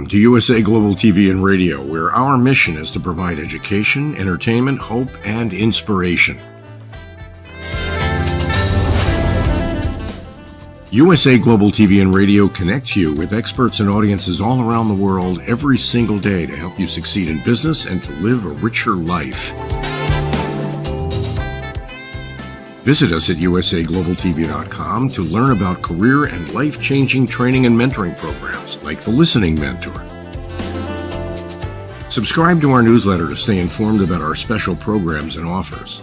to USA Global TV and Radio, where our mission is to provide education, entertainment, hope, and inspiration. USA Global TV and Radio connects you with experts and audiences all around the world every single day to help you succeed in business and to live a richer life. Visit us at usaglobaltv.com to learn about career and life-changing training and mentoring programs like the Listening Mentor. Subscribe to our newsletter to stay informed about our special programs and offers.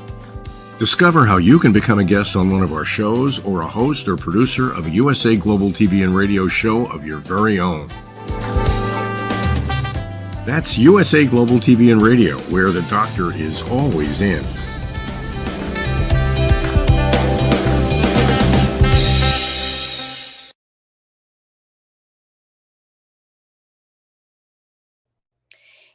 Discover how you can become a guest on one of our shows or a host or producer of a USA Global TV and Radio show of your very own. That's USA Global TV and Radio, where the doctor is always in.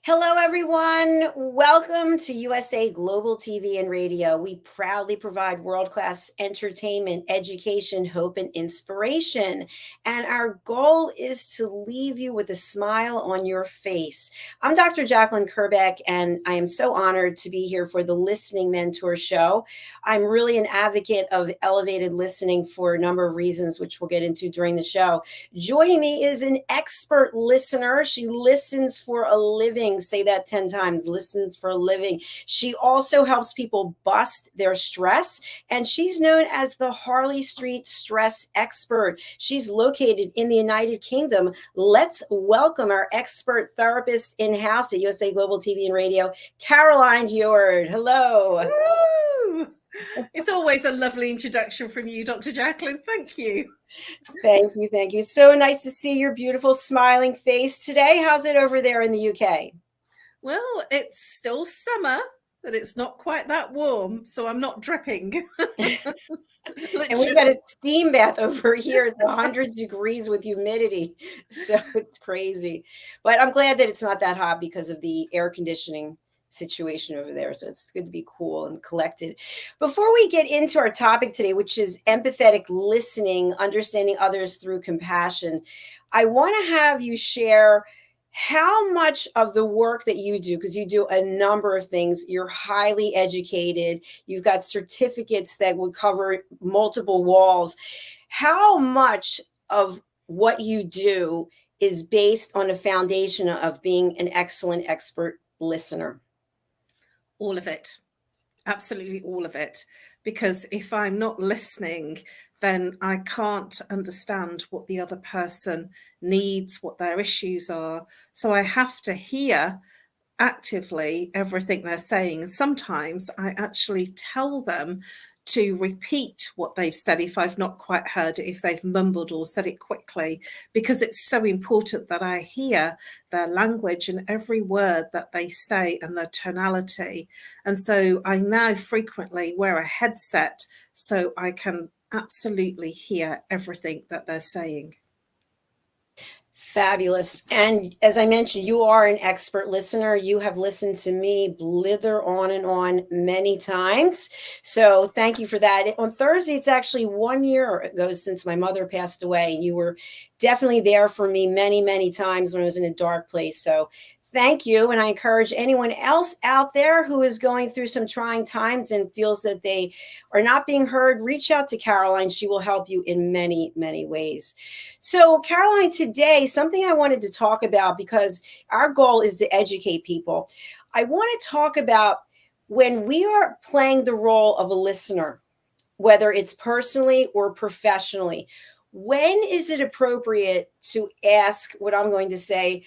Hello, everyone. Welcome to USA Global TV and Radio. We proudly provide world-class entertainment, education, hope, and inspiration. And our goal is to leave you with a smile on your face. I'm Dr. Jacalyn Kerbeck, and I am so honored to be here for the Listening Mentor show. I'm really an advocate of elevated listening for a number of reasons, which we'll get into during the show. Joining me is an expert listener. She listens for a living. Say that 10 times, listens for a living. She also helps people bust their stress, and she's known as the Harley Street Stress Expert. She's located in the United Kingdom. Let's welcome our expert therapist in-house at USA Global TV and Radio, Caroline.heward. Hello. Woo! It's always a lovely introduction from you, Dr. Jacalyn. Thank you. Thank you. Thank you. So nice to see your beautiful smiling face today. How's it over there in the UK? Well, it's still summer, but it's not quite that warm, so I'm not dripping. And we've got a steam bath over here. It's 100 degrees with humidity. So it's crazy. But I'm glad that it's not that hot because of the air conditioning situation over there. So it's good to be cool and collected. Before we get into our topic today, which is empathetic listening, understanding others through compassion, I want to have you share how much of the work that you do, because you do a number of things, you're highly educated, you've got certificates that would cover multiple walls. How much of what you do is based on a foundation of being an excellent expert listener? All of it. Absolutely all of it. Because if I'm not listening, then I can't understand what the other person needs, what their issues are. So I have to hear actively everything they're saying. Sometimes I actually tell them to repeat what they've said if I've not quite heard it, if they've mumbled or said it quickly, because it's so important that I hear their language and every word that they say and their tonality. And so I now frequently wear a headset so I can absolutely hear everything that they're saying. Fabulous. And as I mentioned, you are an expert listener. You have listened to me blither on and on many times. So thank you for that. On Thursday, it's actually 1 year ago since my mother passed away. And you were definitely there for me many, many times when I was in a dark place. So thank you. And I encourage anyone else out there who is going through some trying times and feels that they are not being heard, reach out to Caroline. She will help you in many, many ways. So Caroline, today, something I wanted to talk about, because our goal is to educate people. I want to talk about when we are playing the role of a listener, whether it's personally or professionally, when is it appropriate to ask what I'm going to say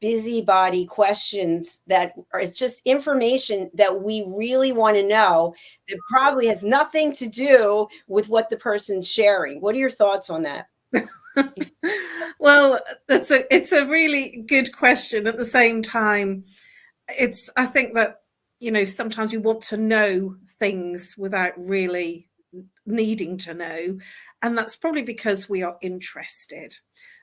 busybody questions that are just information that we really want to know that probably has nothing to do with what the person's sharing? What are your thoughts on that? Well, it's a really good question. At the same time, I think that, sometimes we want to know things without really needing to know. And that's probably because we are interested.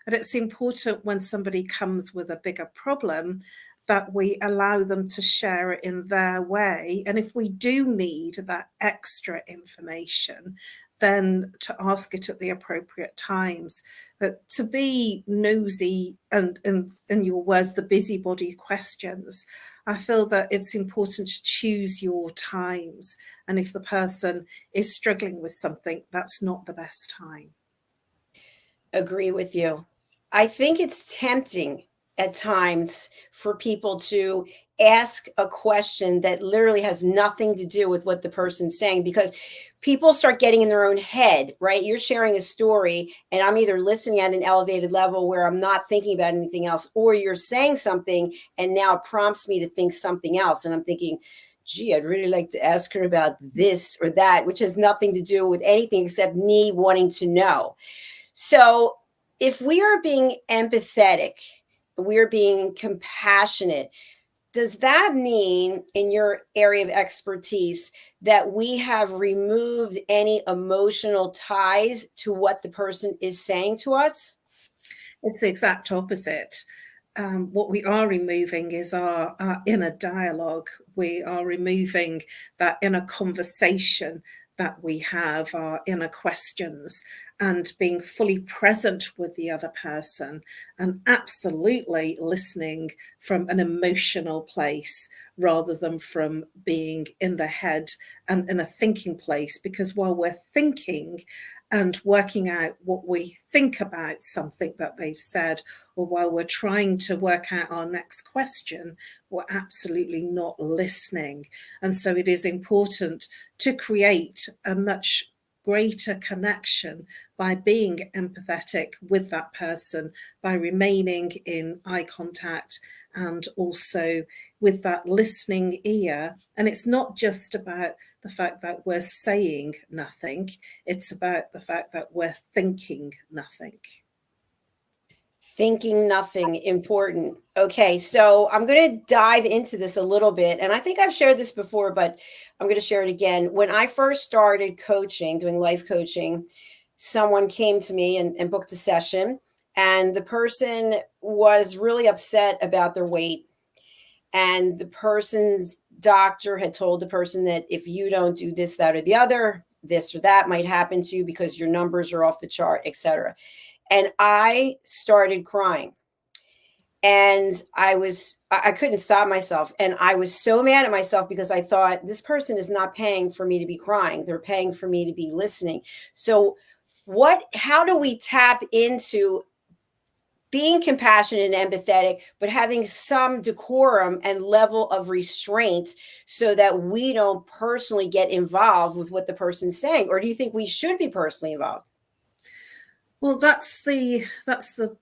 And it's important when somebody comes with a bigger problem that we allow them to share it in their way. And if we do need that extra information, then to ask it at the appropriate times. But to be nosy and, in your words, the busybody questions, I feel that it's important to choose your times. And if the person is struggling with something, that's not the best time. Agree with you. I think it's tempting at times for people to ask a question that literally has nothing to do with what the person's saying, because people start getting in their own head, right? You're sharing a story and I'm either listening at an elevated level where I'm not thinking about anything else, or you're saying something and now it prompts me to think something else. And I'm thinking, gee, I'd really like to ask her about this or that, which has nothing to do with anything except me wanting to know. So if we are being empathetic, we're being compassionate, does that mean in your area of expertise that we have removed any emotional ties to what the person is saying to us? It's the exact opposite. What we are removing is our inner dialogue. We are removing that inner conversation that we have, our inner questions, and being fully present with the other person and absolutely listening from an emotional place rather than from being in the head and in a thinking place. Because while we're thinking and working out what we think about something that they've said, or while we're trying to work out our next question, we're absolutely not listening. And so it is important to create a much greater connection by being empathetic with that person, by remaining in eye contact and also with that listening ear. And it's not just about the fact that we're saying nothing, it's about the fact that we're thinking nothing. Thinking nothing, important. Okay, so I'm going to dive into this a little bit. And I think I've shared this before, but I'm going to share it again. When I first started coaching, doing life coaching, someone came to me and booked a session. And the person was really upset about their weight. And the person's doctor had told the person that if you don't do this, that, or the other, this or that might happen to you because your numbers are off the chart, etc. And I started crying. And I couldn't stop myself. And I was so mad at myself because I thought, this person is not paying for me to be crying. They're paying for me to be listening. So how do we tap into being compassionate and empathetic, but having some decorum and level of restraint so that we don't personally get involved with what the person's saying? Or do you think we should be personally involved? Well, that's the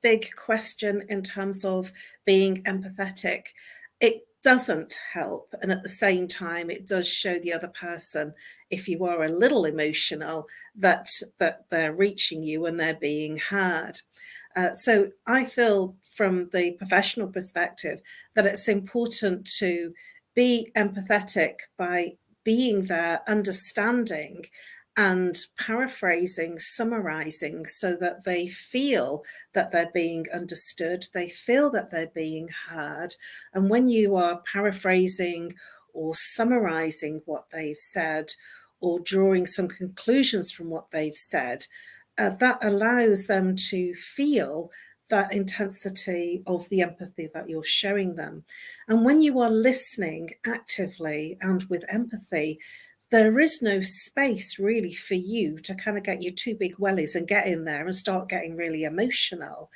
big question in terms of being empathetic. It doesn't help, and at the same time, it does show the other person, if you are a little emotional, that they're reaching you and they're being heard. So I feel from the professional perspective that it's important to be empathetic by being there, understanding, and paraphrasing, summarizing, so that they feel that they're being understood, they feel that they're being heard. And when you are paraphrasing or summarizing what they've said, or drawing some conclusions from what they've said, that allows them to feel that intensity of the empathy that you're showing them. And when you are listening actively and with empathy, there is no space really for you to kind of get your two big wellies and get in there and start getting really emotional.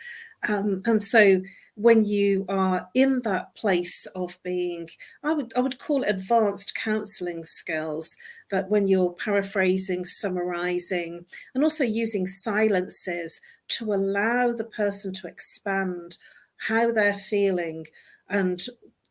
And so when you are in that place of being, I would call it advanced counseling skills, that when you're paraphrasing, summarizing, and also using silences to allow the person to expand how they're feeling and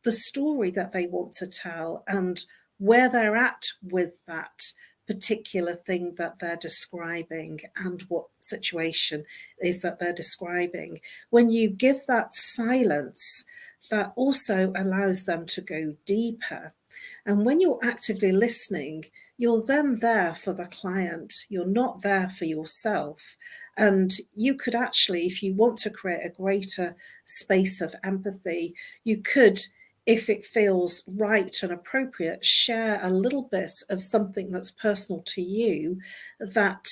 the story that they want to tell and where they're at with that particular thing that they're describing and what situation is that they're describing. When you give that silence, that also allows them to go deeper. And when you're actively listening, you're then there for the client. You're not there for yourself. And you could actually, if you want to create a greater space of empathy, you could if it feels right and appropriate, share a little bit of something that's personal to you that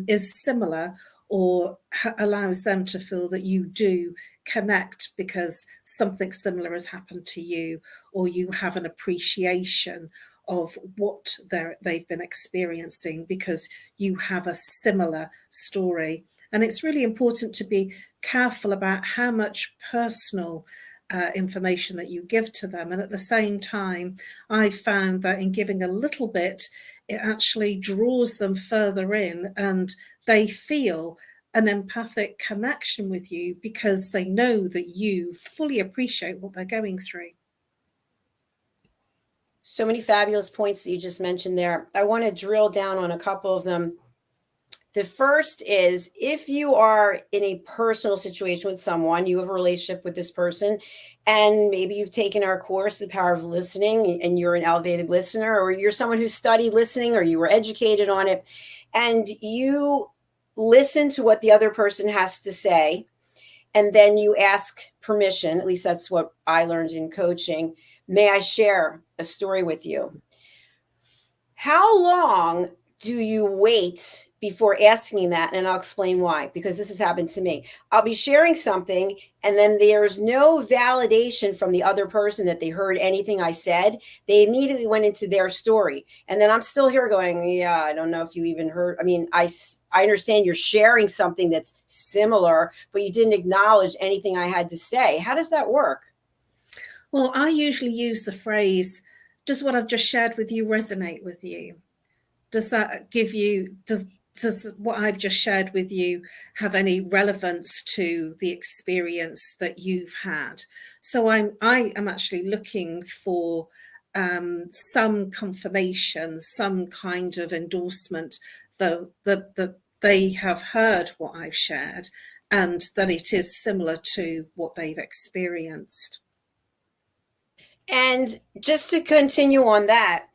is similar, or allows them to feel that you do connect because something similar has happened to you, or you have an appreciation of what they've been experiencing because you have a similar story. And it's really important to be careful about how much personal information that you give to them. And at the same time, I found that in giving a little bit, it actually draws them further in, and they feel an empathic connection with you because they know that you fully appreciate what they're going through. So many fabulous points that you just mentioned there. I want to drill down on a couple of them. The first is, if you are in a personal situation with someone, you have a relationship with this person, and maybe you've taken our course, The Power of Listening, and you're an elevated listener, or you're someone who studied listening, or you were educated on it, and you listen to what the other person has to say, and then you ask permission. At least that's what I learned in coaching. May I share a story with you? How long do you wait before asking that? And I'll explain why, because this has happened to me. I'll be sharing something, and then there's no validation from the other person that they heard anything I said. They immediately went into their story. And then I'm still here going, yeah, I don't know if you even heard. I mean, I understand you're sharing something that's similar, but you didn't acknowledge anything I had to say. How does that work? Well, I usually use the phrase, does what I've just shared with you resonate with you? Does that give you, does what I've just shared with you have any relevance to the experience that you've had? So I am actually looking for some confirmation, some kind of endorsement that they have heard what I've shared, and that it is similar to what they've experienced. And just to continue on that,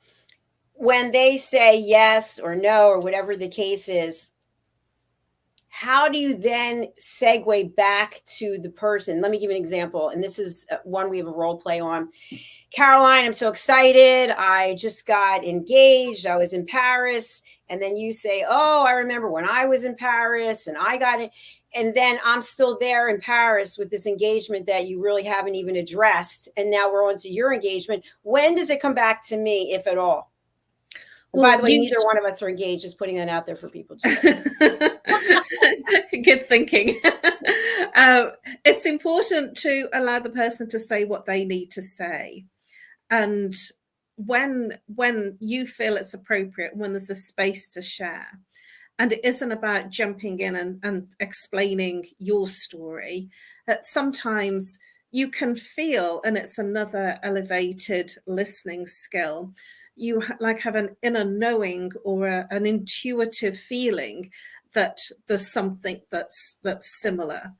when they say yes or no, or whatever the case is, how do you then segue back to the person? Let me give you an example. And this is one we have a role play on. Caroline, I'm so excited. I just got engaged. I was in Paris. And then you say, oh, I remember when I was in Paris and I got it. And then I'm still there in Paris with this engagement that you really haven't even addressed. And now we're on to your engagement. When does it come back to me, if at all? Well, by the way, neither one of us are engaged. Just putting that out there for people. Good thinking. It's important to allow the person to say what they need to say. And when you feel it's appropriate, when there's a space to share, and it isn't about jumping in and explaining your story, sometimes you can feel, and it's another elevated listening skill, you have an inner knowing or an intuitive feeling that there's something that's similar.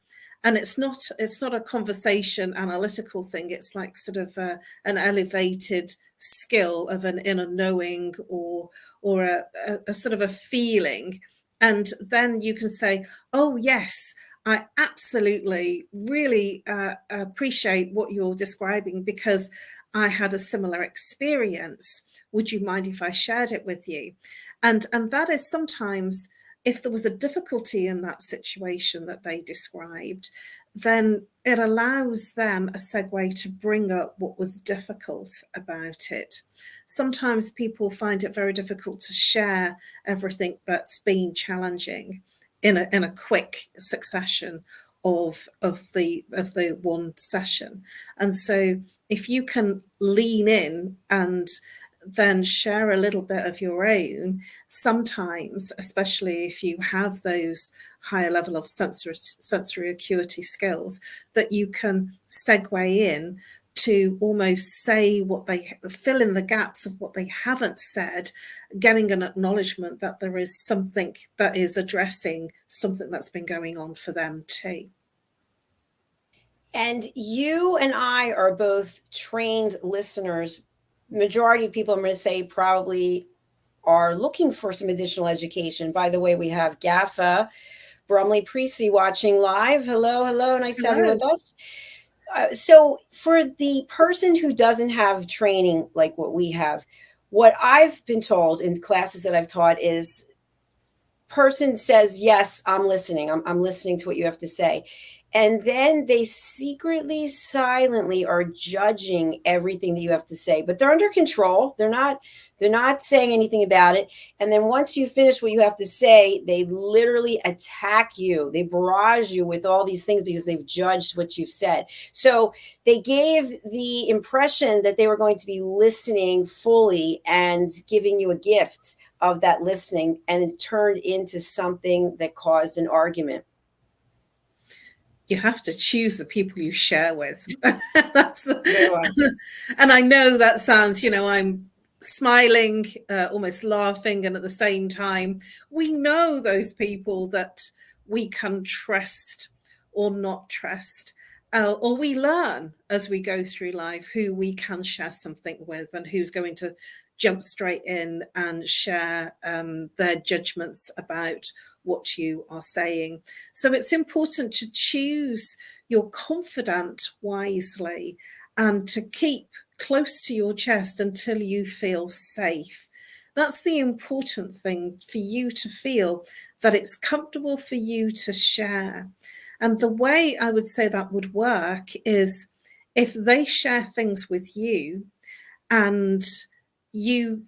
And it's not a conversation analytical thing. It's like sort of an elevated skill of an inner knowing or a sort of a feeling. And then you can say, oh, yes, I absolutely really appreciate what you're describing because I had a similar experience. Would you mind if I shared it with you? And that is sometimes, if there was a difficulty in that situation that they described, then it allows them a segue to bring up what was difficult about it. Sometimes people find it very difficult to share everything that's been challenging in a quick succession of the one session. And so if you can lean in and then share a little bit of your own, sometimes, especially if you have those higher level of sensory acuity skills, that you can segue in to almost say what they fill in the gaps of what they haven't said, getting an acknowledgement that there is something that is addressing something that's been going on for them too. And you and I are both trained listeners. Majority of people, I'm going to say, probably are looking for some additional education. By the way, we have Gaffa Brumley Precy watching live. Hello, nice to have you with us. So for the person who doesn't have training like what we have, what I've been told in classes that I've taught is person says, yes, I'm listening. I'm listening to what you have to say. And then they secretly, silently are judging everything that you have to say, but they're under control. They're not saying anything about it. And then once you finish what you have to say, they literally attack you. They barrage you with all these things because they've judged what you've said. So they gave the impression that they were going to be listening fully and giving you a gift of that listening, and it turned into something that caused an argument. You have to choose the people you share with. And I know that sounds, I'm smiling, almost laughing, and at the same time, we know those people that we can trust or not trust. Or we learn as we go through life who we can share something with and who's going to jump straight in and share their judgments about what you are saying. So it's important to choose your confidant wisely and to keep close to your chest until you feel safe. That's the important thing, for you to feel that it's comfortable for you to share. And the way I would say that would work is if they share things with you and you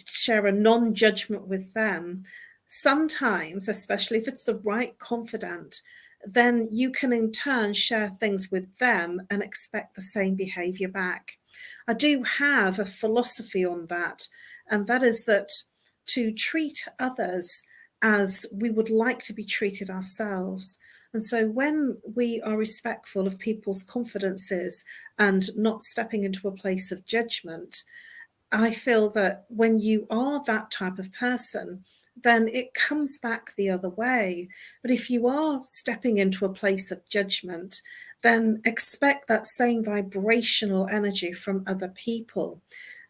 share a non-judgment with them, sometimes, especially if it's the right confidant, then you can in turn share things with them and expect the same behavior back. I do have a philosophy on that, and that is that to treat others as we would like to be treated ourselves. And so when we are respectful of people's confidences and not stepping into a place of judgment, I feel that when you are that type of person, then it comes back the other way. But if you are stepping into a place of judgment, then expect that same vibrational energy from other people.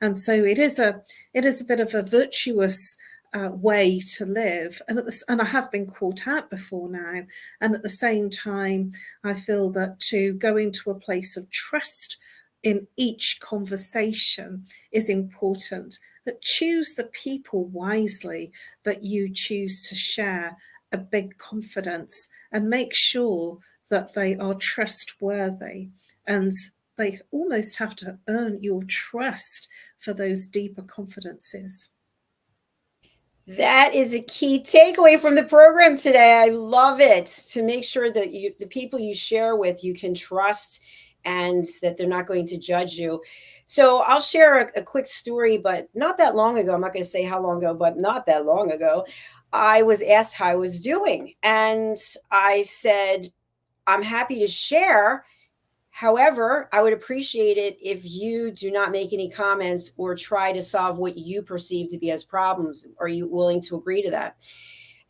And so it is a bit of a virtuous way to live. And I have been caught out before now. And at the same time, I feel that to go into a place of trust in each conversation is important. But choose the people wisely that you choose to share a big confidence, and make sure that they are trustworthy, and they almost have to earn your trust for those deeper confidences. That is a key takeaway from the program today. I love it. To make sure that the people you share with, you can trust and that they're not going to judge you. So I'll share a quick story, but not that long ago. I'm not going to say how long ago, but not that long ago. I was asked how I was doing. And I said, I'm happy to share. However, I would appreciate it if you do not make any comments or try to solve what you perceive to be as problems. Are you willing to agree to that?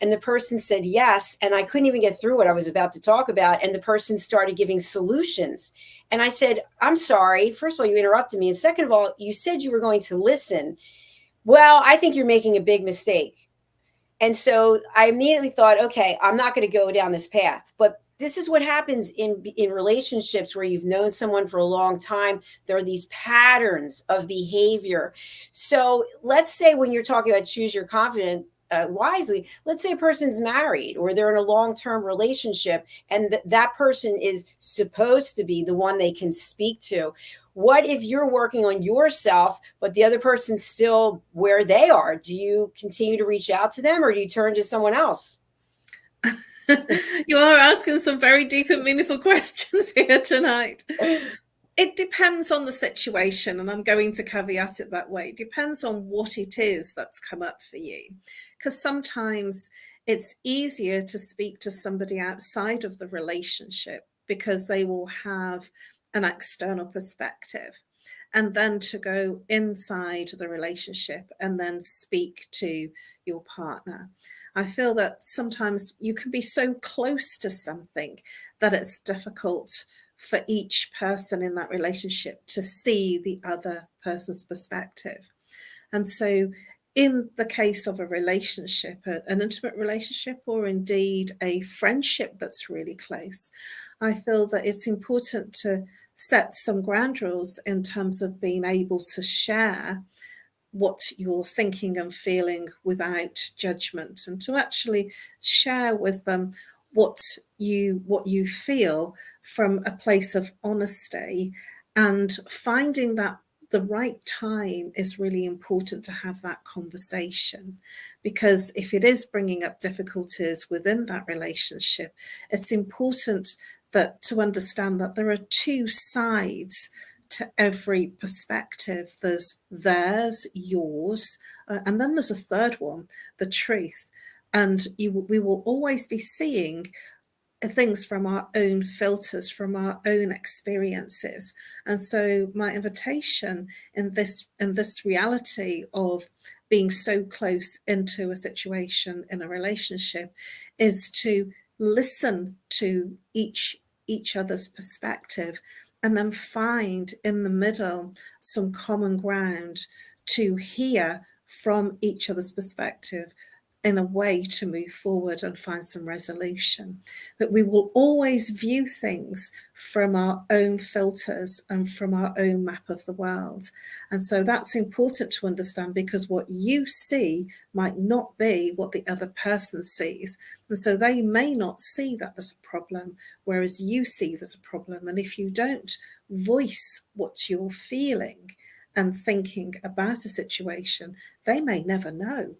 And the person said yes. And I couldn't even get through what I was about to talk about. And the person started giving solutions. And I said, I'm sorry. First of all, you interrupted me. And second of all, you said you were going to listen. Well, I think you're making a big mistake. And so I immediately thought, okay, I'm not going to go down this path. But this is what happens in relationships where you've known someone for a long time. There are these patterns of behavior. So let's say when you're talking about choose your confidant wisely, let's say a person's married or they're in a long-term relationship, and that person is supposed to be the one they can speak to. What if you're working on yourself, but the other person's still where they are? Do you continue to reach out to them, or do you turn to someone else? You are asking some very deep and meaningful questions here tonight. It depends on the situation, and I'm going to caveat it that way. It depends on what it is that's come up for you, because sometimes it's easier to speak to somebody outside of the relationship because they will have an external perspective, and then to go inside the relationship and then speak to your partner. I feel that sometimes you can be so close to something that it's difficult for each person in that relationship to see the other person's perspective. And so in the case of a relationship, an intimate relationship, or indeed a friendship that's really close, I feel that it's important to set some ground rules in terms of being able to share what you're thinking and feeling without judgment, and to actually share with them what you feel from a place of honesty, and finding that the right time is really important to have that conversation. Because if it is bringing up difficulties within that relationship, it's important that to understand that there are two sides to every perspective. There's theirs, yours, and then there's a third one, the truth. And we will always be seeing things from our own filters, from our own experiences. And so my invitation in this reality of being so close into a situation in a relationship is to listen to each other's perspective, and then find in the middle some common ground to hear from each other's perspective in a way to move forward and find some resolution. But we will always view things from our own filters and from our own map of the world. And so that's important to understand, because what you see might not be what the other person sees. And so they may not see that there's a problem, whereas you see there's a problem. And if you don't voice what you're feeling and thinking about a situation, they may never know.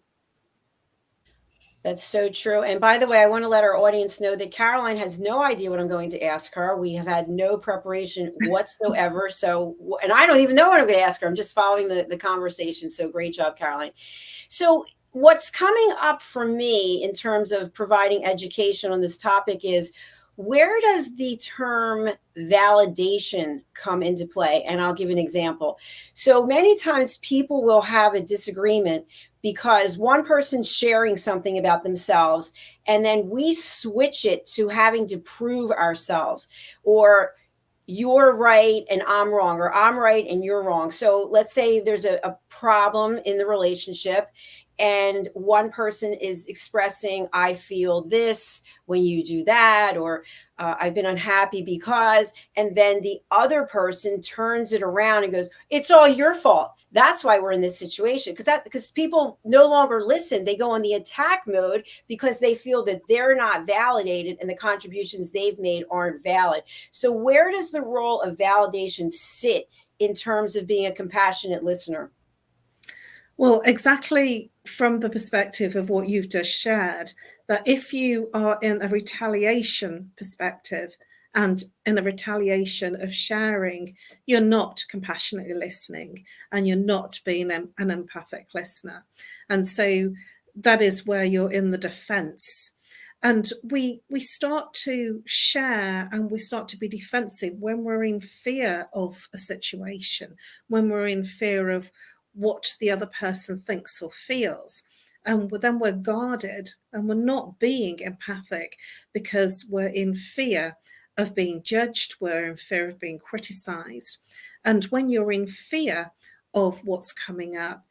That's so true. And by the way, I want to let our audience know that Caroline has no idea what I'm going to ask her. We have had no preparation whatsoever. So, and I don't even know what I'm going to ask her. I'm just following the conversation. So great job, Caroline. So what's coming up for me in terms of providing education on this topic is, where does the term validation come into play? And I'll give an example. So many times people will have a disagreement because one person's sharing something about themselves, and then we switch it to having to prove ourselves, or you're right and I'm wrong, or I'm right and you're wrong. So let's say there's a problem in the relationship, and one person is expressing, I feel this when you do that, or I've been unhappy because, and then the other person turns it around and goes, it's all your fault. That's why we're in this situation. Because people no longer listen. They go in the attack mode because they feel that they're not validated and the contributions they've made aren't valid. So where does the role of validation sit in terms of being a compassionate listener? Well, exactly from the perspective of what you've just shared, that if you are in a retaliation perspective and in a retaliation of sharing, you're not compassionately listening, and you're not being an empathic listener. And so that is where you're in the defense. And we start to share and we start to be defensive when we're in fear of a situation, when we're in fear of what the other person thinks or feels. And then we're guarded, and we're not being empathic because we're in fear of being judged, we're in fear of being criticized. And when you're in fear of what's coming up,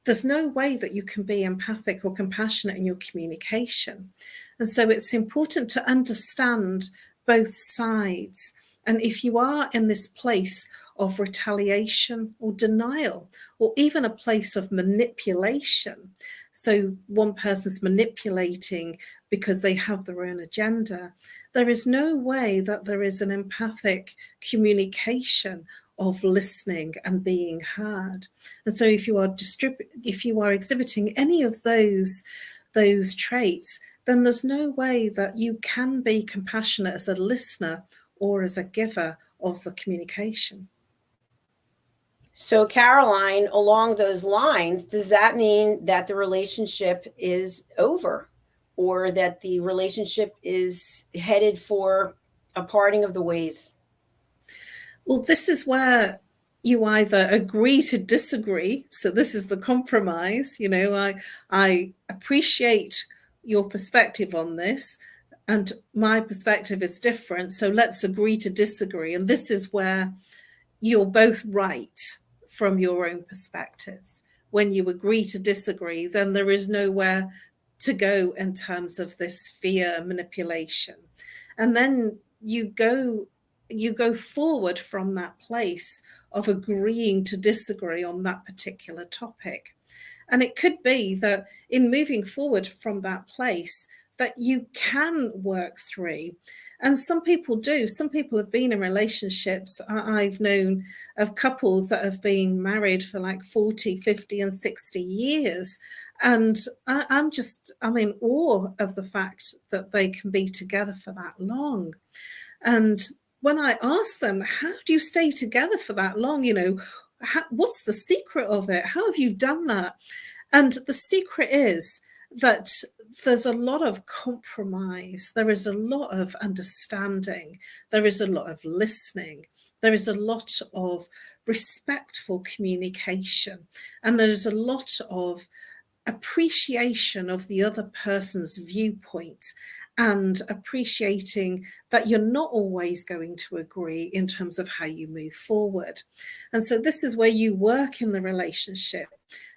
there's no way that you can be empathic or compassionate in your communication. And so it's important to understand both sides. And if you are in this place of retaliation or denial, or even a place of manipulation, so one person's manipulating because they have their own agenda, there is no way that there is an empathic communication of listening and being heard. And so if you are exhibiting any of those traits, then there's no way that you can be compassionate as a listener or as a giver of the communication. So, Caroline, along those lines, does that mean that the relationship is over, or that the relationship is headed for a parting of the ways? Well, this is where you either agree to disagree. So this is the compromise. I appreciate your perspective on this, and my perspective is different. So let's agree to disagree. And this is where you're both right from your own perspectives. when you agree to disagree, then there is nowhere to go in terms of this fear manipulation. And then you go forward from that place of agreeing to disagree on that particular topic. And it could be that in moving forward from that place, that you can work through. And some people do. Some people have been in relationships. I've known of couples that have been married for like 40, 50 and 60 years. And I'm in awe of the fact that they can be together for that long. And when I ask them, how do you stay together for that long? What's the secret of it? How have you done that? And the secret is that there's a lot of compromise. There is a lot of understanding. There is a lot of listening. There is a lot of respectful communication. And there's a lot of appreciation of the other person's viewpoint, and appreciating that you're not always going to agree in terms of how you move forward. And so this is where you work in the relationship.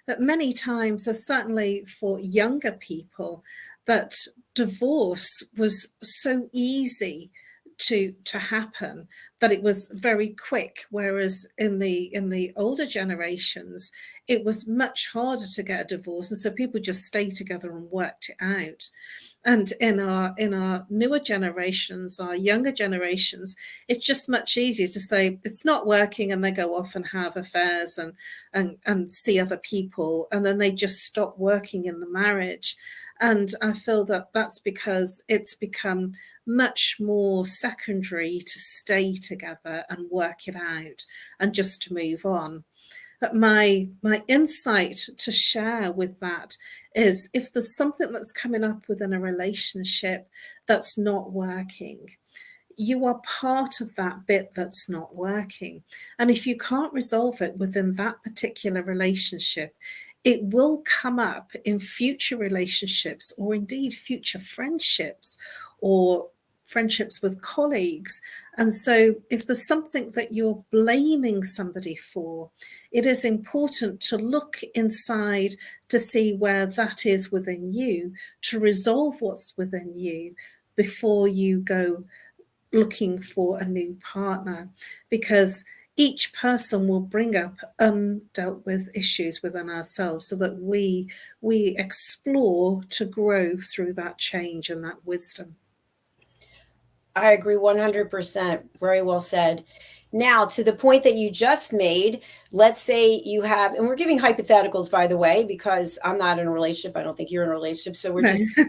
But many times, certainly for younger people, that divorce was so easy to happen that it was very quick, whereas in the older generations it was much harder to get a divorce, and so people just stayed together and worked it out. And in our newer generations, our younger generations, it's just much easier to say it's not working, and they go off and have affairs and see other people, and then they just stop working in the marriage. And I feel that that's because it's become much more secondary to stay together and work it out and just to move on. But my insight to share with that is, if there's something that's coming up within a relationship that's not working, you are part of that bit that's not working. And if you can't resolve it within that particular relationship, it will come up in future relationships, or indeed future friendships, or friendships with colleagues. And so if there's something that you're blaming somebody for, it is important to look inside to see where that is within you, to resolve what's within you before you go looking for a new partner, because each person will bring up undealt with issues within ourselves, so that we explore to grow through that change and that wisdom. I agree 100%. Very well said. Now, to the point that you just made, let's say you have, and we're giving hypotheticals, by the way, because I'm not in a relationship. I don't think you're in a relationship. So we're just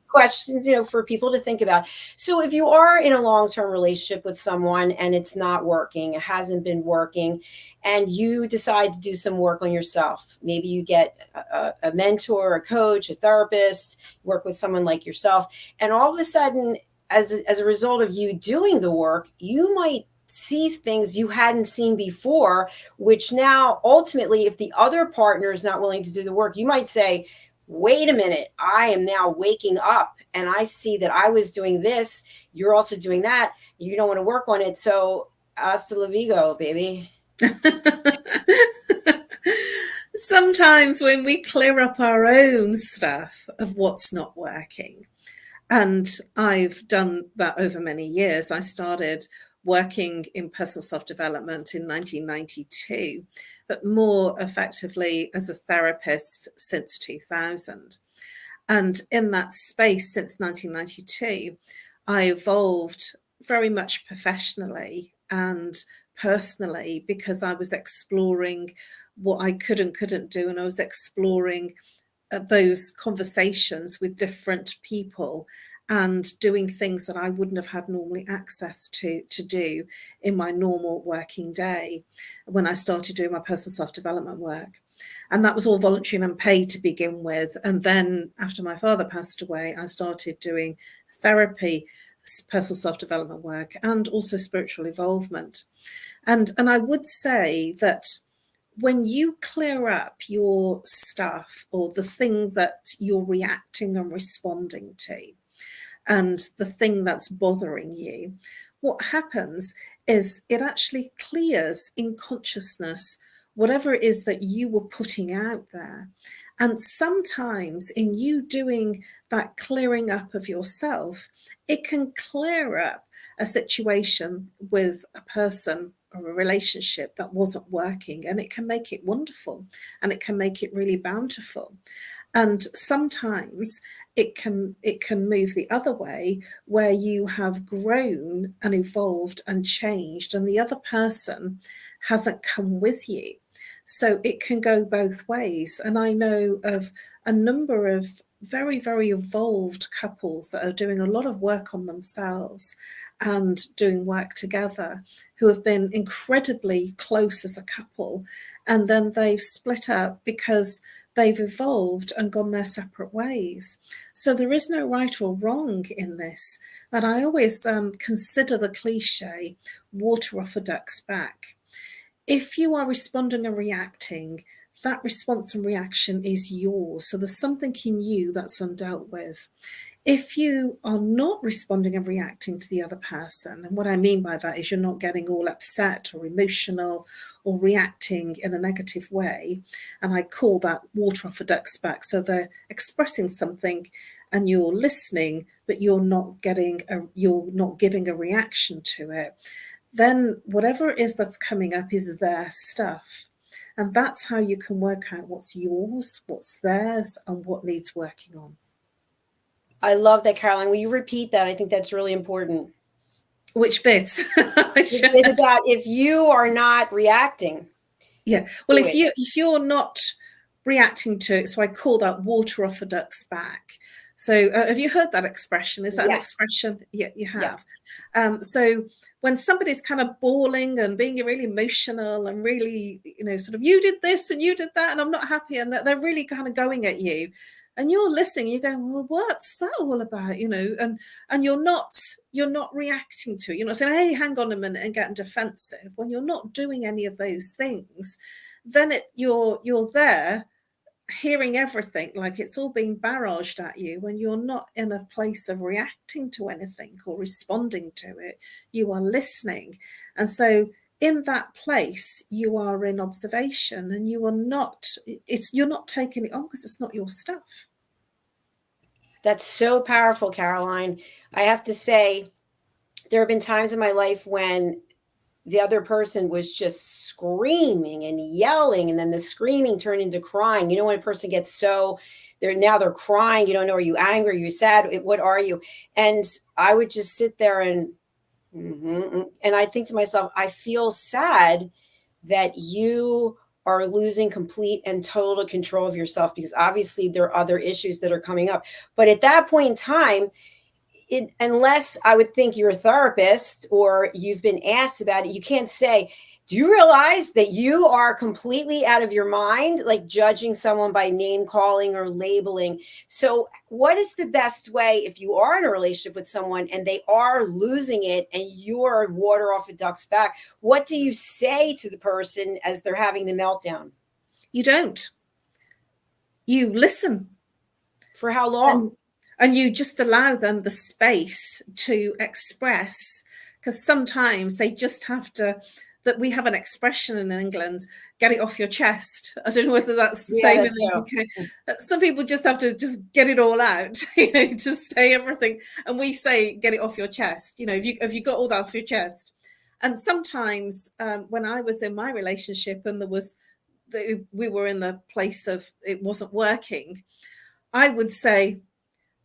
questions, for people to think about. So if you are in a long-term relationship with someone and it's not working, it hasn't been working, and you decide to do some work on yourself, maybe you get a mentor, a coach, a therapist, work with someone like yourself, and all of a sudden, as a result of you doing the work, you might see things you hadn't seen before, which now ultimately, if the other partner is not willing to do the work, you might say, wait a minute, I am now waking up and I see that I was doing this. You're also doing that. You don't want to work on it. So hasta la vigo, baby. Sometimes when we clear up our own stuff of what's not working, and I've done that over many years. I started working in personal self-development in 1992, but more effectively as a therapist since 2000. And in that space since 1992, I evolved very much professionally and personally, because I was exploring what I could and couldn't do, and I was exploring those conversations with different people and doing things that I wouldn't have had normally access to do in my normal working day when I started doing my personal self-development work. And that was all voluntary and unpaid to begin with. And then after my father passed away, I started doing therapy, personal self-development work, and also spiritual involvement. And I would say that when you clear up your stuff, or the thing that you're reacting and responding to, and the thing that's bothering you, what happens is it actually clears in consciousness whatever it is that you were putting out there. And sometimes in you doing that clearing up of yourself, it can clear up a situation with a person or a relationship that wasn't working, and it can make it wonderful, and it can make it really bountiful. And sometimes it can move the other way, where you have grown and evolved and changed, and the other person hasn't come with you. So it can go both ways. And I know of a number of very, very evolved couples that are doing a lot of work on themselves and doing work together, who have been incredibly close as a couple, and then they've split up because they've evolved and gone their separate ways. So there is no right or wrong in this. And I always consider the cliche, water off a duck's back. If you are responding and reacting, that response and reaction is yours. So there's something in you that's undealt with. If you are not responding and reacting to the other person, and what I mean by that is you're not getting all upset or emotional or reacting in a negative way, and I call that water off a duck's back. So they're expressing something and you're listening, but you're not giving a reaction to it. Then whatever it is that's coming up is their stuff. And that's how you can work out what's yours, what's theirs, and what needs working on. I love that, Caroline. Will you repeat that? I think that's really important. Which bit? It's about if you are not reacting. Yeah. Well, if you're not reacting to it, so I call that water off a duck's back. So have you heard that expression? Is that an expression? Yeah, you have. Yes. So when somebody's kind of bawling and being really emotional and really, sort of, you did this and you did that and I'm not happy, and they're really kind of going at you, and you're listening, you're going, well, what's that all about? And you're not reacting to it. You're not saying, hey, hang on a minute, and getting defensive. When you're not doing any of those things, then you're there hearing everything like it's all being barraged at you, when you're not in a place of reacting to anything or responding to it. You are listening. And so in that place, you are in observation, and you're not taking it on because it's not your stuff. That's so powerful, Caroline. I have to say, there have been times in my life when the other person was just screaming and yelling, and then the screaming turned into crying. When a person gets so they're crying, you don't know, are you angry, are you sad, what are you? And I would just sit there and I think to myself, I feel sad that you are losing complete and total control of yourself, because obviously there are other issues that are coming up. But at that point in time, unless I would think you're a therapist or you've been asked about it, you can't say, do you realize that you are completely out of your mind, like judging someone by name calling or labeling? So what is the best way if you are in a relationship with someone and they are losing it and you're water off a duck's back? What do you say to the person as they're having the meltdown? You don't. You listen. For how long? And you just allow them the space to express, because sometimes they just have to. That we have an expression in England, get it off your chest. I don't know whether that's the same in the UK. Some people just have to just get it all out, to say everything. And we say, get it off your chest. Have you got all that off your chest? And sometimes when I was in my relationship and we were in the place of it wasn't working, I would say,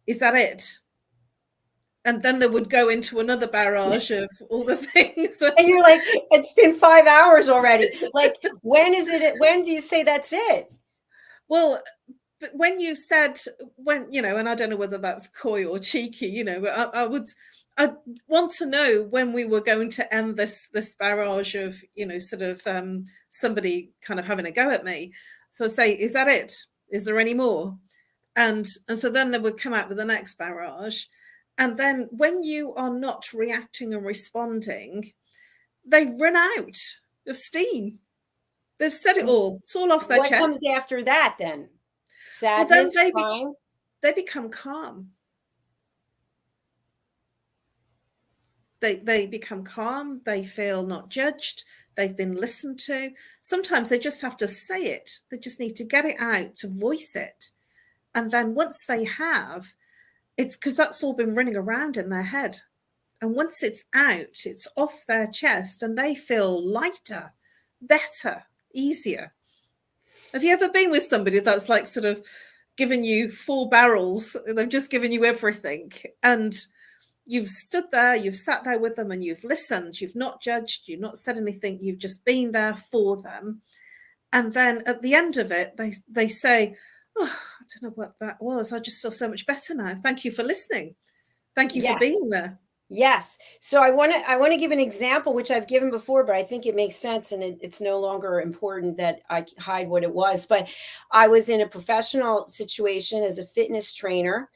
is that it? And then they would go into another barrage of all the things. And you're like, it's been 5 hours already. Like, when do you say that's it? Well, but when you said, and I don't know whether that's coy or cheeky, I want to know when we were going to end this barrage of, somebody kind of having a go at me. So I say, is that it? Is there any more? And so then they would come out with the next barrage. And then when you are not reacting and responding, they run out of steam. They've said it all. It's all off their chest. What comes after that then? Sadness, crying? They become calm. They become calm. They feel not judged. they've been listened to. Sometimes they just have to say it. They just need to get it out, to voice it. And then once they have, it's because that's all been running around in their head. And once it's out, it's off their chest, and they feel lighter, better, easier. Have you ever been with somebody that's like sort of given you 4 barrels? They've just given you everything. And you've stood there, you've sat there with them, and you've listened. You've not judged, you've not said anything. You've just been there for them. And then at the end of it, they say, oh, I don't know what that was. I just feel so much better now. Thank you for listening. Thank you for being there. Yes. So I want to give an example, which I've given before, but I think it makes sense, and it's no longer important that I hide what it was. But I was in a professional situation as a fitness trainer,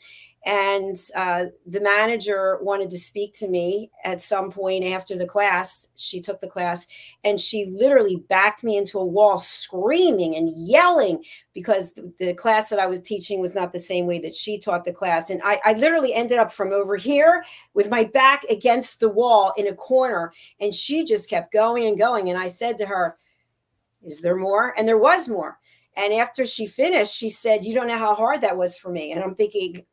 and the manager wanted to speak to me at some point after the class. She took the class, and she literally backed me into a wall, screaming and yelling, because the class that I was teaching was not the same way that she taught the class. And I literally ended up from over here with my back against the wall in a corner, and she just kept going and going. And I said to her, is there more? And there was more. And after she finished, she said, you don't know how hard that was for me. And I'm thinking,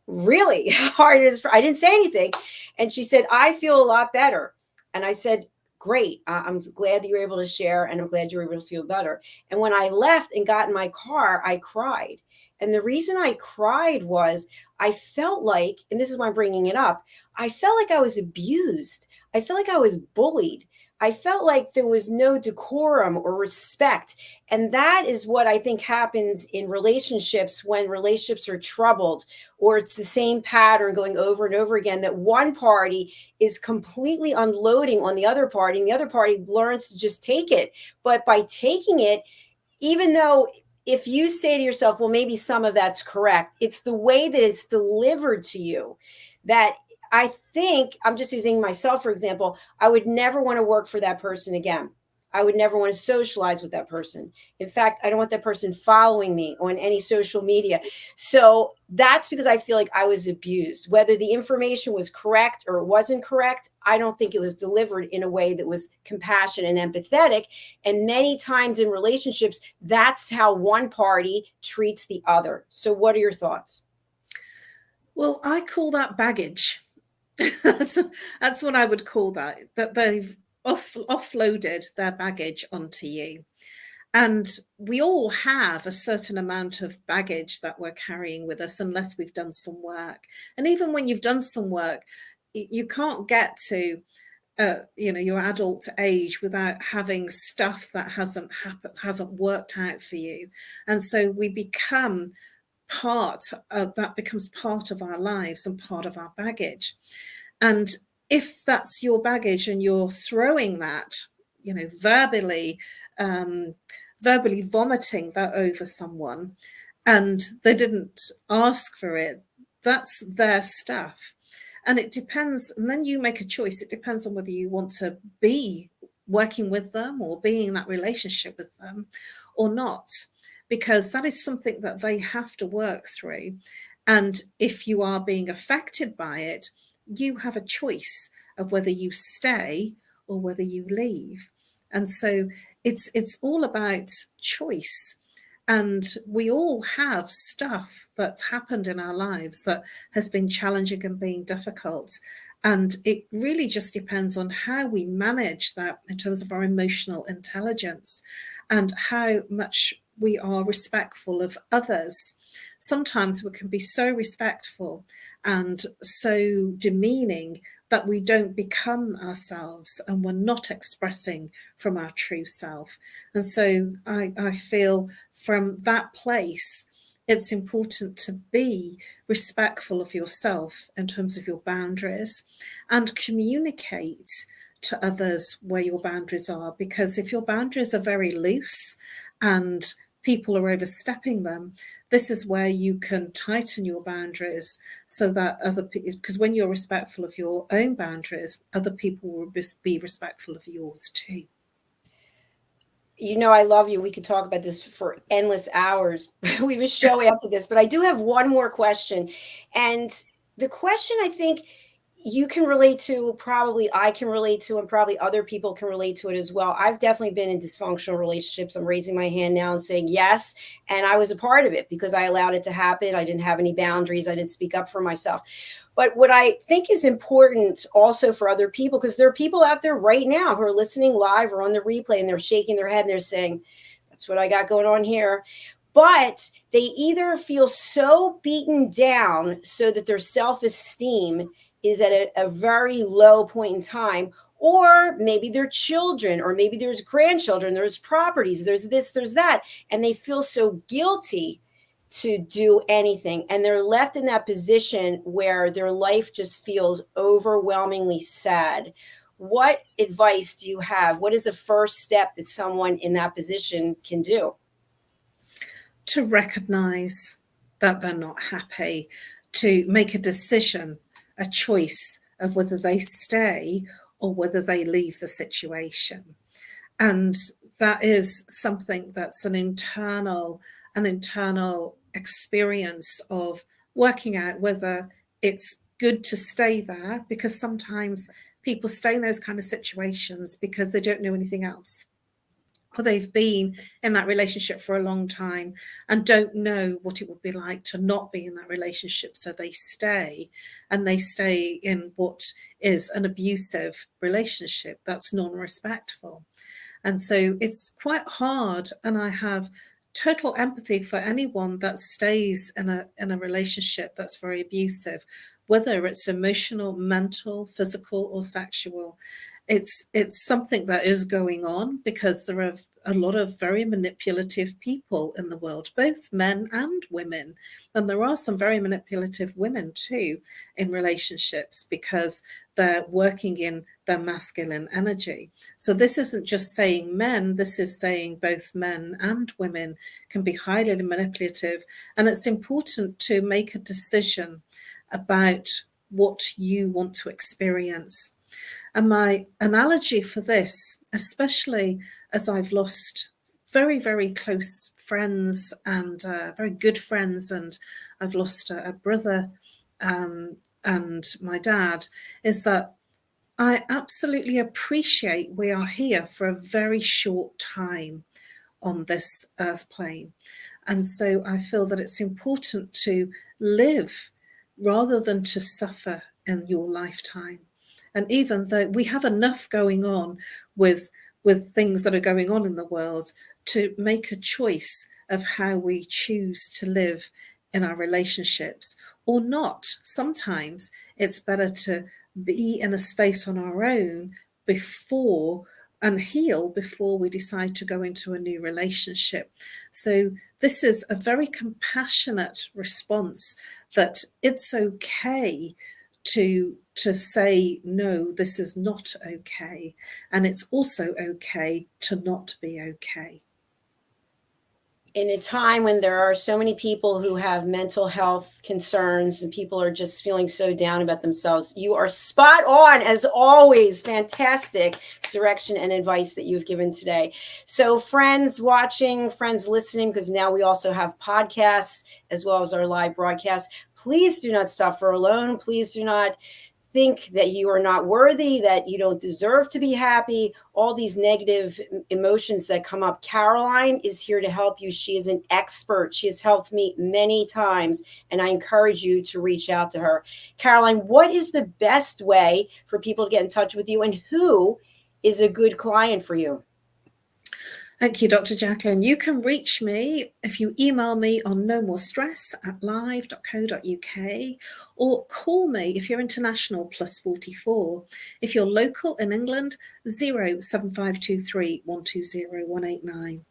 really hard it is I didn't say anything. And she said, I feel a lot better. And I said, great. I'm glad that you were able to share, and I'm glad you were able to feel better. And when I left and got in my car, I cried. And the reason I cried was I felt like, and this is why I'm bringing it up, I felt like I was abused. I felt like I was bullied. I felt like there was no decorum or respect. And that is what I think happens in relationships when relationships are troubled, or it's the same pattern going over and over again, that one party is completely unloading on the other party, and the other party learns to just take it. But by taking it, even though if you say to yourself, well, maybe some of that's correct, it's the way that it's delivered to you that I think, I'm just using myself, for example, I would never want to work for that person again. I would never want to socialize with that person. In fact, I don't want that person following me on any social media. So that's because I feel like I was abused. Whether the information was correct or it wasn't correct, I don't think it was delivered in a way that was compassionate and empathetic. And many times in relationships, that's how one party treats the other. So what are your thoughts? Well, I call that baggage. That's what I would call that they've offloaded their baggage onto you. And we all have a certain amount of baggage that we're carrying with us unless we've done some work. And even when you've done some work, you can't get to your adult age without having stuff that hasn't worked out for you. And so we become that becomes part of our lives and part of our baggage. And if that's your baggage and you're throwing that, verbally vomiting that over someone, and they didn't ask for it, that's their stuff. And it depends, and then you make a choice. It depends on whether you want to be working with them or be in that relationship with them or not, because that is something that they have to work through. And if you are being affected by it, you have a choice of whether you stay or whether you leave. And so it's all about choice. And we all have stuff that's happened in our lives that has been challenging and being difficult. And it really just depends on how we manage that in terms of our emotional intelligence and how much we are respectful of others. Sometimes we can be so respectful and so demeaning that we don't become ourselves and we're not expressing from our true self. And so I feel from that place, it's important to be respectful of yourself in terms of your boundaries and communicate to others where your boundaries are. Because if your boundaries are very loose and people are overstepping them, this is where you can tighten your boundaries so that other people, because when you're respectful of your own boundaries, other people will be respectful of yours too. I love you. We could talk about this for endless hours. We have a show after this, but I do have one more question. And the question, I think, you can relate to, probably I can relate to, and probably other people can relate to it as well. I've definitely been in dysfunctional relationships. I'm raising my hand now and saying yes. And I was a part of it because I allowed it to happen. I didn't have any boundaries. I didn't speak up for myself. But what I think is important also for other people, because there are people out there right now who are listening live or on the replay, and they're shaking their head and they're saying, that's what I got going on here. But they either feel so beaten down so that their self-esteem is at a very low point in time, or maybe their children, or maybe there's grandchildren, there's properties, there's this, there's that, and they feel so guilty to do anything, and they're left in that position where their life just feels overwhelmingly sad. What advice do you have? What is the first step that someone in that position can do? To recognize that they're not happy, to make a decision, a choice of whether they stay or whether they leave the situation. And that is something that's an internal experience of working out whether it's good to stay there, because sometimes people stay in those kind of situations because they don't know anything else, or they've been in that relationship for a long time and don't know what it would be like to not be in that relationship. So they stay, and they stay in what is an abusive relationship that's non-respectful. And so it's quite hard. And I have total empathy for anyone that stays in a relationship that's very abusive, whether it's emotional, mental, physical, or sexual. It's something that is going on because there are a lot of very manipulative people in the world, both men and women. And there are some very manipulative women too in relationships because they're working in their masculine energy. So this isn't just saying men, this is saying both men and women can be highly manipulative. And it's important to make a decision about what you want to experience. And my analogy for this, especially as I've lost very, very close friends and very good friends, and I've lost a brother and my dad, is that I absolutely appreciate we are here for a very short time on this earth plane. And so I feel that it's important to live rather than to suffer in your lifetime. And even though we have enough going on with things that are going on in the world, to make a choice of how we choose to live in our relationships or not. Sometimes it's better to be in a space on our own before and heal before we decide to go into a new relationship. So this is a very compassionate response, that it's okay to say, no, this is not okay. And it's also okay to not be okay. In a time when there are so many people who have mental health concerns and people are just feeling so down about themselves, you are spot on, as always. Fantastic direction and advice that you've given today. So friends watching, friends listening, because now we also have podcasts as well as our live broadcasts, please do not suffer alone. Please do not think that you are not worthy, that you don't deserve to be happy, all these negative emotions that come up. Caroline is here to help you. She is an expert. She has helped me many times, and I encourage you to reach out to her. Caroline, what is the best way for people to get in touch with you, and who is a good client for you? Thank you, Dr. Jacalyn. You can reach me if you email me on nomorestress@live.co.uk, or call me if you're international, +44. If you're local in England, 07523 120 189.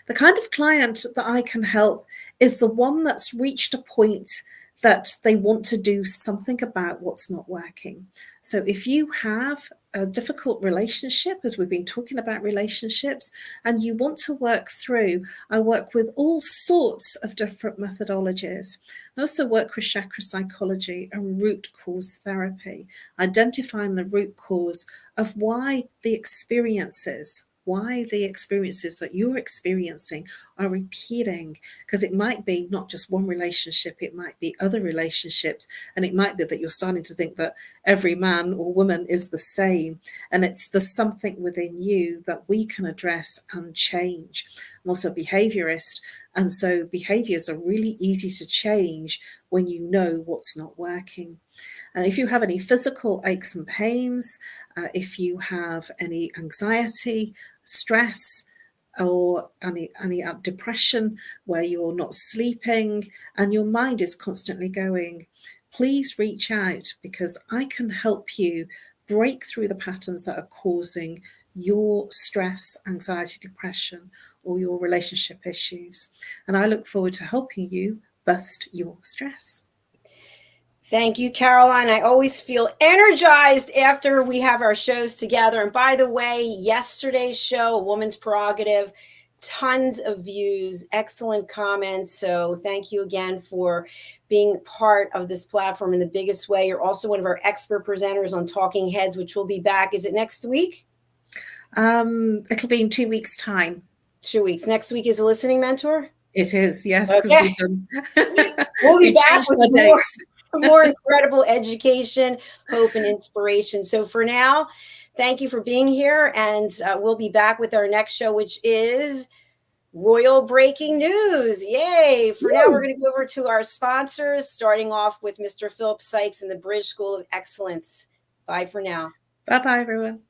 The kind of client that I can help is the one that's reached a point that they want to do something about what's not working. So if you have a difficult relationship, as we've been talking about relationships, and you want to work through, I work with all sorts of different methodologies. I also work with chakra psychology and root cause therapy, identifying the root cause of why the experiences why the experiences that you're experiencing are repeating, because it might be not just one relationship, it might be other relationships, and it might be that you're starting to think that every man or woman is the same, and there's something within you that we can address and change. I'm also a behaviorist, and so behaviors are really easy to change when you know what's not working. And if you have any physical aches and pains, if you have any anxiety, stress, or any depression where you're not sleeping and your mind is constantly going, please reach out, because I can help you break through the patterns that are causing your stress, anxiety, depression, or your relationship issues. And I look forward to helping you bust your stress. Thank you, Caroline. I always feel energized after we have our shows together. And by the way, yesterday's show, A Woman's Prerogative, tons of views, excellent comments. So thank you again for being part of this platform in the biggest way. You're also one of our expert presenters on Talking Heads, which will be back. Is it next week? It'll be in 2 weeks' time. 2 weeks. Next week is a listening mentor? It is, yes. Okay. We'll be back with more incredible education, hope, and inspiration. So for now, thank you for being here. And we'll be back with our next show, which is Royal Breaking News. Yay. For now, we're going to go over to our sponsors, starting off with Mr. Philip Sykes and the British School of Excellence. Bye for now. Bye-bye, everyone.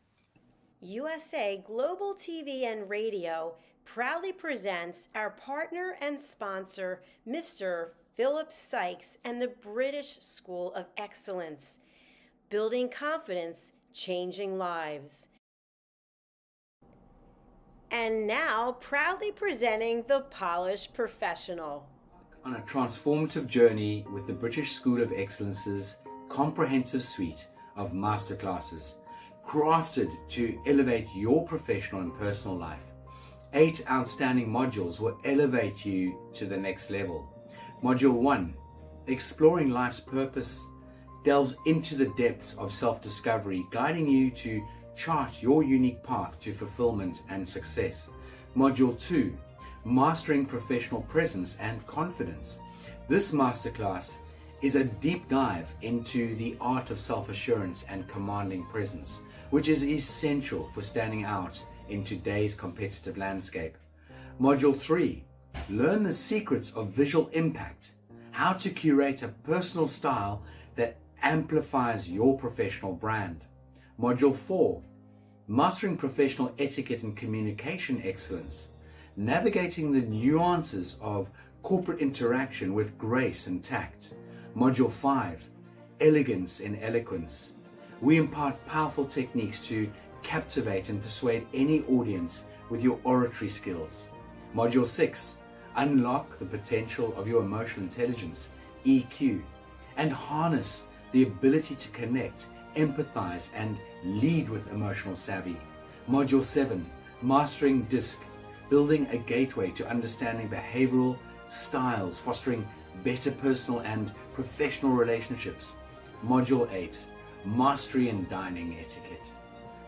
USA Global TV and Radio proudly presents our partner and sponsor, Mr. Philip Sykes and the British School of Excellence. Building confidence, changing lives. And now, proudly presenting the Polished Professional. On a transformative journey with the British School of Excellence's comprehensive suite of masterclasses, crafted to elevate your professional and personal life. 8 outstanding modules will elevate you to the next level. Module 1, Exploring Life's Purpose, delves into the depths of self-discovery, guiding you to chart your unique path to fulfillment and success. Module 2, Mastering Professional Presence and Confidence. This masterclass is a deep dive into the art of self-assurance and commanding presence, which is essential for standing out in today's competitive landscape. Module 3, Learn the secrets of visual impact, how to curate a personal style that amplifies your professional brand. Module 4, Mastering Professional Etiquette and Communication Excellence, navigating the nuances of corporate interaction with grace and tact. Module 5, Elegance in Eloquence. We impart powerful techniques to captivate and persuade any audience with your oratory skills. Module 6, Unlock the potential of your emotional intelligence, EQ, and harness the ability to connect, empathize, and lead with emotional savvy. Module 7, Mastering DISC, building a gateway to understanding behavioral styles, fostering better personal and professional relationships. Module 8, Mastery in Dining Etiquette,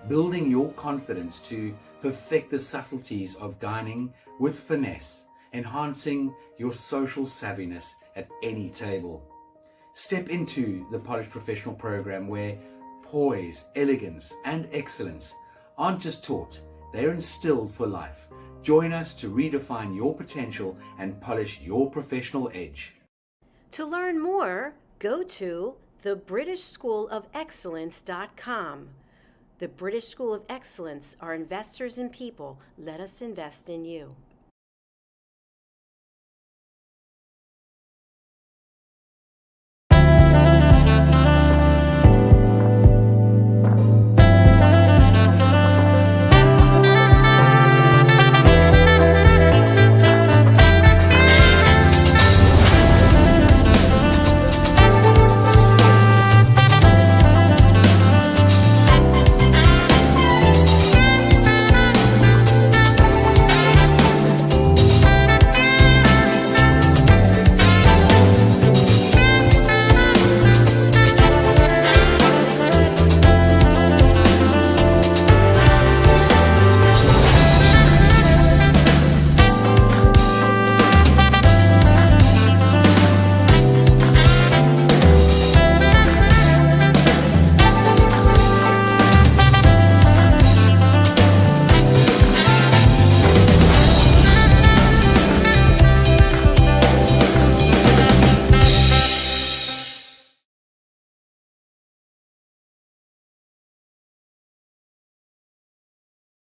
building your confidence to perfect the subtleties of dining with finesse, enhancing your social savviness at any table. Step into the Polished Professional program where poise, elegance, and excellence aren't just taught, they're instilled for life. Join us to redefine your potential and polish your professional edge. To learn more, go to thebritishschoolofexcellence.com. The British School of Excellence are investors in people. Let us invest in you.